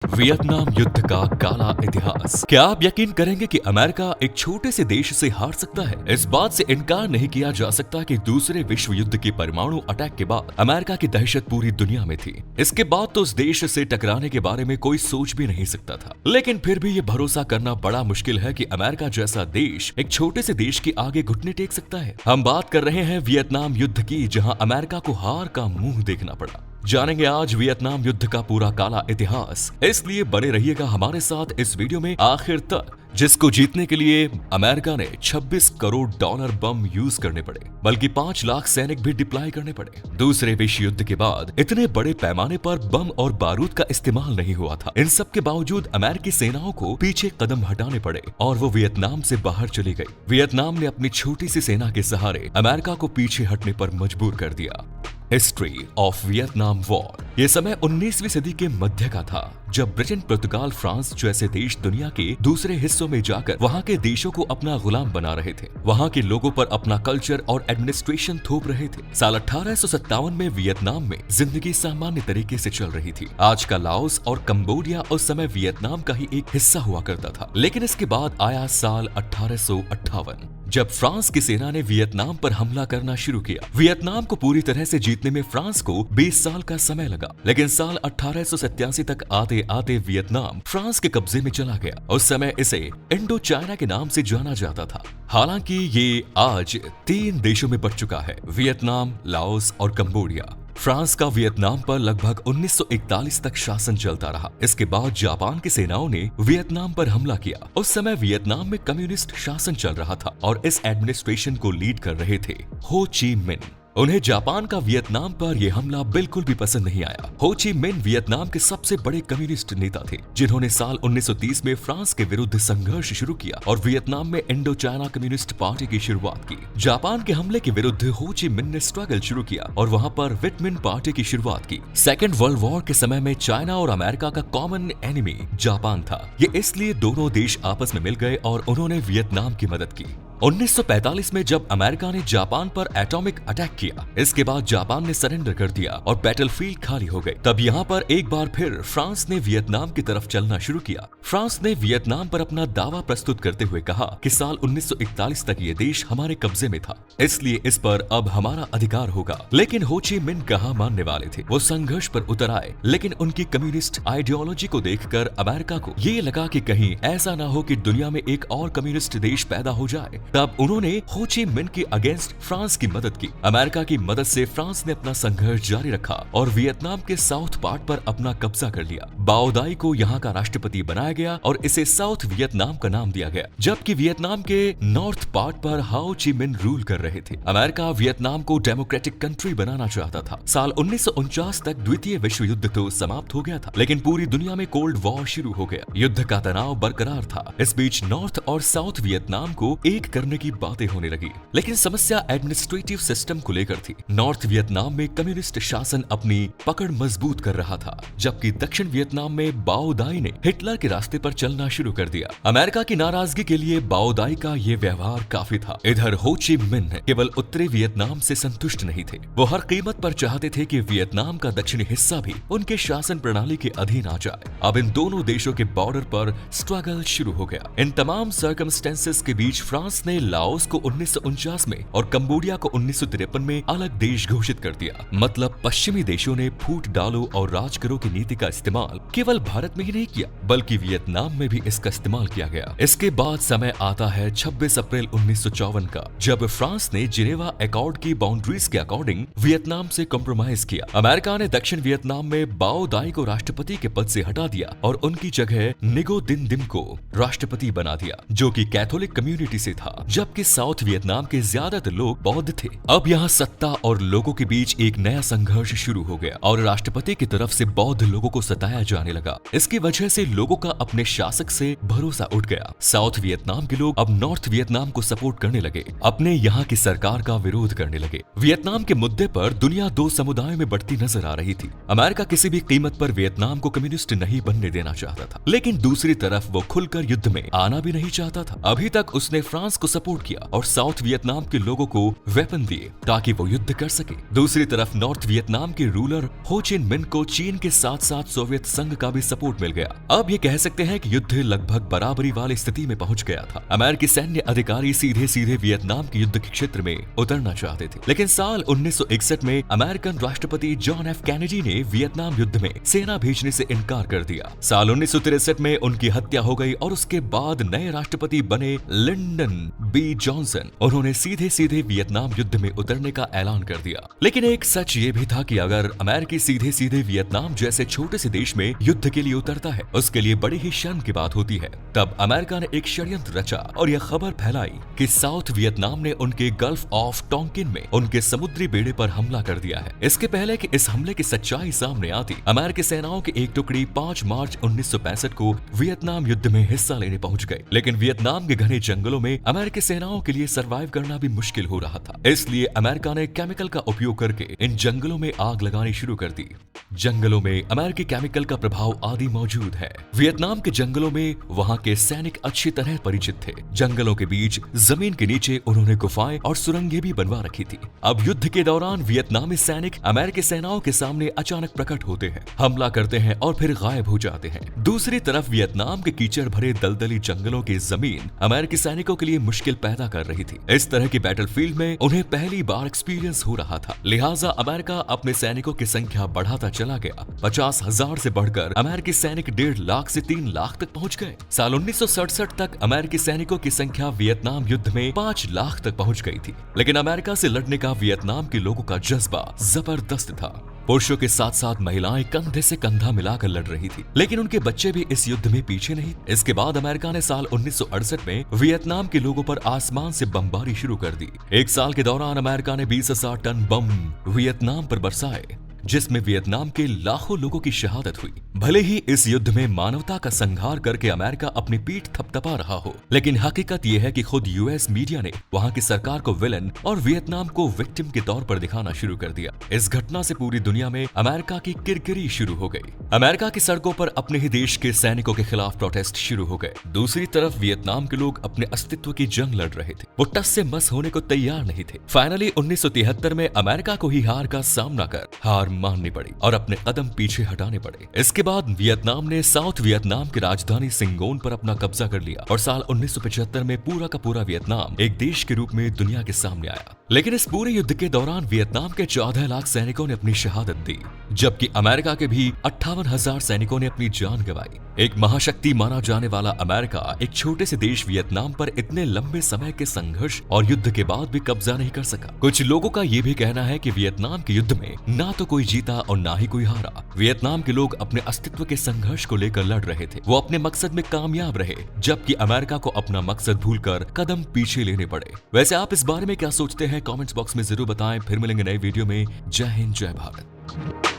Vietnam युद्ध का काला इतिहास। क्या आप यकीन करेंगे कि अमेरिका एक छोटे से देश से हार सकता है? इस बात से इनकार नहीं किया जा सकता कि दूसरे विश्व युद्ध के परमाणु अटैक के बाद अमेरिका की दहशत पूरी दुनिया में थी। इसके बाद तो उस देश से टकराने के बारे में कोई सोच भी नहीं सकता था। लेकिन फिर भी ये भरोसा करना बड़ा मुश्किल है कि अमेरिका जैसा देश एक छोटे से देश के आगे घुटने टेक सकता है। हम बात कर रहे हैं वियतनाम युद्ध की, जहां अमेरिका को हार का मुंह देखना पड़ा। जानेंगे आज वियतनाम युद्ध का पूरा काला इतिहास, इसलिए बने रहिएगा हमारे साथ इस वीडियो में आखिर तक, जिसको जीतने के लिए अमेरिका ने 26 करोड़ डॉलर बम यूज करने पड़े, बल्कि 5 लाख सैनिक भी डिप्लॉय करने पड़े। दूसरे विश्व युद्ध के बाद इतने बड़े पैमाने पर बम और बारूद का इस्तेमाल नहीं हुआ था। इन सब के बावजूद अमेरिकी सेनाओं को पीछे कदम हटाने पड़े और वो वियतनाम से बाहर चली गई। वियतनाम ने अपनी छोटी सी सेना के सहारे अमेरिका को पीछे हटने पर मजबूर कर दिया। History of Vietnam war. ये समय 19वीं सदी के मध्य का था, जब ब्रिटेन, पुर्तगाल, फ्रांस जैसे देश दुनिया के दूसरे हिस्सों में जाकर वहां के देशों को अपना गुलाम बना रहे थे। वहां के लोगों पर अपना कल्चर और एडमिनिस्ट्रेशन थोप रहे थे। साल 1857 में वियतनाम में जिंदगी सामान्य तरीके से चल रही थी। आज का लाओस और कंबोडिया उस समय वियतनाम का ही एक हिस्सा हुआ करता था। लेकिन इसके बाद आया साल 1858, जब फ्रांस की सेना ने वियतनाम पर हमला करना शुरू किया। वियतनाम को पूरी तरह से जीतने में फ्रांस को 20 साल का समय लगा, लेकिन साल 1887 तक आते आते वियतनाम फ्रांस के कब्जे में चला गया। उस समय इसे इंडो चाइना के नाम से जाना जाता था। हालांकि ये आज 3 देशों में बंट चुका है, वियतनाम, लाओस और कंबोडिया। फ्रांस का वियतनाम पर लगभग 1941 तक शासन चलता रहा। इसके बाद जापान की सेनाओं ने वियतनाम पर हमला किया। उस समय वियतनाम में कम्युनिस्ट शासन चल रहा था और इस एडमिनिस्ट्रेशन को लीड कर रहे थे हो ची मिन्ह। उन्हें जापान का वियतनाम पर यह हमला बिल्कुल भी पसंद नहीं आया। हो ची मिन्ह वियतनाम के सबसे बड़े कम्युनिस्ट नेता थे, जिन्होंने साल 1930 में फ्रांस के विरुद्ध संघर्ष शुरू किया और वियतनाम में इंडो चाइना कम्युनिस्ट पार्टी की शुरुआत की। जापान के हमले के विरुद्ध हो ची मिन्ह ने स्ट्रगल शुरू किया और वहां पर विट मिन्ह पार्टी की शुरुआत की। सेकेंड वर्ल्ड वॉर के समय में चाइना और अमेरिका का कॉमन एनिमी जापान था। ये इसलिए दोनों देश आपस में मिल गए और उन्होंने वियतनाम की मदद की। 1945 में जब अमेरिका ने जापान पर एटॉमिक अटैक किया, इसके बाद जापान ने सरेंडर कर दिया और बैटलफील्ड खाली हो गई। तब यहाँ पर एक बार फिर फ्रांस ने वियतनाम की तरफ चलना शुरू किया। फ्रांस ने वियतनाम पर अपना दावा प्रस्तुत करते हुए कहा कि साल 1941 तक ये देश हमारे कब्जे में था, इसलिए इस पर अब हमारा अधिकार होगा। लेकिन हो ची मिन्ह कहाँ मानने वाले थे। वो संघर्ष पर उतर आए, लेकिन उनकी कम्युनिस्ट आइडियोलॉजी को देखकर अमेरिका को ये लगा कि कहीं ऐसा ना हो कि दुनिया में एक और कम्युनिस्ट देश पैदा हो जाए। तब उन्होंने हो ची मिन्ह के अगेंस्ट फ्रांस की मदद की। अमेरिका की मदद से फ्रांस ने अपना संघर्ष जारी रखा और वियतनाम के साउथ पार्ट पर अपना कब्जा कर लिया। बाओ दाई को यहाँ का राष्ट्रपति बनाया गया और इसे साउथ वियतनाम का नाम दिया गया, जबकि वियतनाम के नॉर्थ पार्ट पर हो ची मिन्ह रूल कर रहे थे। अमेरिका वियतनाम को डेमोक्रेटिक कंट्री बनाना चाहता था। साल 1949 तक द्वितीय विश्व युद्ध तो समाप्त हो गया था, लेकिन पूरी दुनिया में कोल्ड वॉर शुरू हो गया। युद्ध का तनाव बरकरार था। इस बीच नॉर्थ और साउथ वियतनाम को एक करने की बातें होने लगी, लेकिन समस्या एडमिनिस्ट्रेटिव सिस्टम को लेकर थी। नॉर्थ वियतनाम में कम्युनिस्ट शासन अपनी पकड़ मजबूत कर रहा था, जबकि दक्षिण वियतनाम में बाओ दाई ने हिटलर के रास्ते पर चलना शुरू कर दिया। अमेरिका की नाराजगी के लिए बाओ दाई का ये व्यवहार काफी था। इधर हो ची मिन्ह केवल उत्तरी वियतनाम से संतुष्ट नहीं थे। वो हर कीमत पर चाहते थे कि वियतनाम का दक्षिणी हिस्सा भी उनके शासन प्रणाली के अधीन आ जाए। अब इन दोनों देशों के बॉर्डर पर स्ट्रगल शुरू हो गया। इन तमाम सर्कमस्टेंसेस के बीच फ्रांस ने लाओस को 1949 में और कंबोडिया को 1953 में अलग देश घोषित कर दिया। मतलब पश्चिमी देशों ने फूट डालो और राज करो की नीति का इस्तेमाल केवल भारत में ही नहीं किया, बल्कि वियतनाम में भी इसका इस्तेमाल किया गया। इसके बाद समय आता है 26 अप्रैल 1954 का, जब फ्रांस ने जिनेवा एकॉर्ड की बाउंड्रीज के अकॉर्डिंग वियतनाम से कॉम्प्रोमाइज किया। अमेरिका ने दक्षिण वियतनाम में बाओ दाई को राष्ट्रपति के पद से हटा दिया और उनकी जगह निगो दिन दिम को राष्ट्रपति बना दिया, जो कि कैथोलिक कम्युनिटी से था, जबकि साउथ वियतनाम के ज्यादातर लोग बौद्ध थे। अब यहाँ सत्ता और लोगों के बीच एक नया संघर्ष शुरू हो गया और राष्ट्रपति की तरफ से बौद्ध लोगों को सताया जाने लगा। इसकी वजह से लोगों का अपने शासक से भरोसा उठ गया। साउथ वियतनाम के लोग अब नॉर्थ वियतनाम को सपोर्ट करने लगे, अपने यहाँ की सरकार का विरोध करने लगे। वियतनाम के मुद्दे पर दुनिया 2 समुदायों में बढ़ती नजर आ रही थी। अमेरिका किसी भी कीमत पर वियतनाम को कम्युनिस्ट नहीं बनने देना चाहता था, लेकिन दूसरी तरफ वो खुलकर युद्ध में आना भी नहीं चाहता था। अभी तक उसने फ्रांस को सपोर्ट किया और साउथ वियतनाम के लोगों को वेपन दिए ताकि वो युद्ध कर सके। दूसरी तरफ नॉर्थ वियतनाम के रूलर हो चिन मिन को चीन के साथ साथ सोवियत संघ का भी सपोर्ट मिल गया। अब ये कह सकते हैं कि युद्ध लगभग बराबरी वाली स्थिति में पहुंच गया था। अमेरिकी सैन्य अधिकारी सीधे सीधे वियतनाम के युद्ध के क्षेत्र में उतरना चाहते थे, लेकिन साल 1961 में अमेरिकन राष्ट्रपति जॉन एफ कैनेडी ने वियतनाम युद्ध में सेना भेजने से इनकार कर दिया। साल 1963 में उनकी हत्या हो गई और उसके बाद नए राष्ट्रपति बने लिंडन बी जॉनसन। उन्होंने सीधे सीधे वियतनाम युद्ध में उतरने का ऐलान कर दिया। लेकिन एक सच ये भी था कि अगर अमेरिकी सीधे सीधे वियतनाम जैसे छोटे से देश में युद्ध के लिए उतरता है, उसके लिए बड़ी ही शर्म की बात होती है। तब अमेरिका ने एक षड्यंत्र रचा और यह खबर फैलाई कि साउथ वियतनाम ने उनके गल्फ ऑफ टोंकिन में उनके समुद्री बेड़े पर हमला कर दिया है। इसके पहले कि इस हमले की सच्चाई सामने आती, अमेरिकी सेनाओं की एक टुकड़ी 5 मार्च 1965 को वियतनाम युद्ध में हिस्सा लेने पहुंच गई। लेकिन वियतनाम के घने जंगलों में अमेरिकी सेनाओं के लिए सरवाइव करना भी मुश्किल हो रहा था। इसलिए अमेरिका ने केमिकल का उपयोग करके इन जंगलों में आग लगानी शुरू कर दी। जंगलों में अमेरिकी केमिकल का प्रभाव आदि मौजूद है। वियतनाम के जंगलों में वहां के सैनिक अच्छी तरह परिचित थे। जंगलों के बीच जमीन के नीचे उन्होंने गुफाएं और सुरंगें भी बनवा रखी थी। अब युद्ध के दौरान वियतनामी सैनिक अमेरिकी सेनाओं के सामने अचानक प्रकट होते हैं, हमला करते हैं और फिर गायब हो जाते हैं। दूसरी तरफ वियतनाम के कीचड़ भरे दलदली जंगलों की जमीन अमेरिकी सैनिकों के लिए मुश्किल पैदा कर रही थी। इस तरह की बैटलफील्ड में उन्हें पहली बार एक्सपीरियंस हो रहा था। लिहाजा अमेरिका अपने सैनिकों की संख्या बढ़ाता चला गया। 50,000 से बढ़कर अमेरिकी सैनिक 1.5 लाख से 3 लाख तक पहुंच गए। साल 1967 तक अमेरिकी सैनिकों की संख्या वियतनाम युद्ध में 5 लाख तक पहुंच गई थी। लेकिन अमेरिका से लड़ने का वियतनाम के लोगों का जज्बा जबरदस्त था। पुरुषों के साथ साथ महिलाएं कंधे से कंधा मिलाकर लड़ रही थी, लेकिन उनके बच्चे भी इस युद्ध में पीछे नहीं। इसके बाद अमेरिका ने साल 1968 में वियतनाम के लोगों पर आसमान से बमबारी शुरू कर दी। एक साल के दौरान अमेरिका ने 20,000 टन बम वियतनाम पर बरसाए, जिसमें वियतनाम के लाखों लोगों की शहादत हुई। भले ही इस युद्ध में मानवता का संहार करके अमेरिका अपनी पीठ थपथपा रहा हो, लेकिन हकीकत यह है कि खुद यूएस मीडिया ने वहां की सरकार को विलन और वियतनाम को विक्टिम के तौर पर दिखाना शुरू कर दिया। इस घटना से पूरी दुनिया में अमेरिका की किरकिरी शुरू हो गई। अमेरिका की सड़कों पर अपने ही देश के सैनिकों के खिलाफ प्रोटेस्ट शुरू हो गए। दूसरी तरफ वियतनाम के लोग अपने अस्तित्व की जंग लड़ रहे थे। वो टस से मस होने को तैयार नहीं थे। फाइनली 1973 में अमेरिका को ही हार का सामना कर हार माननी पड़ी और अपने कदम पीछे हटाने पड़े। इसके बाद वियतनाम ने साउथ वियतनाम की राजधानी सिंगोन पर अपना कब्जा कर लिया और साल 1975 में पूरा का पूरा वियतनाम एक देश के रूप में दुनिया के सामने आया। लेकिन इस पूरे युद्ध के दौरान वियतनाम के 14 लाख सैनिकों ने अपनी शहादत दी, जबकि अमेरिका के भी 58,000 सैनिकों ने अपनी जान गंवाई। एक महाशक्ति माना जाने वाला अमेरिका एक छोटे से देश वियतनाम पर इतने लंबे समय के संघर्ष और युद्ध के बाद भी कब्जा नहीं कर सका। कुछ लोगों का ये भी कहना है कि वियतनाम के युद्ध में ना तो कोई जीता और ना ही कोई हारा। वियतनाम के लोग अपने अस्तित्व के संघर्ष को लेकर लड़ रहे थे। वो अपने मकसद में कामयाब रहे, जबकि अमेरिका को अपना मकसद भूलकर कदम पीछे लेने पड़े। वैसे आप इस बारे में क्या सोचते हैं? कमेंट्स बॉक्स में जरूर बताएं। फिर मिलेंगे नए वीडियो में। जय हिंद, जय भारत।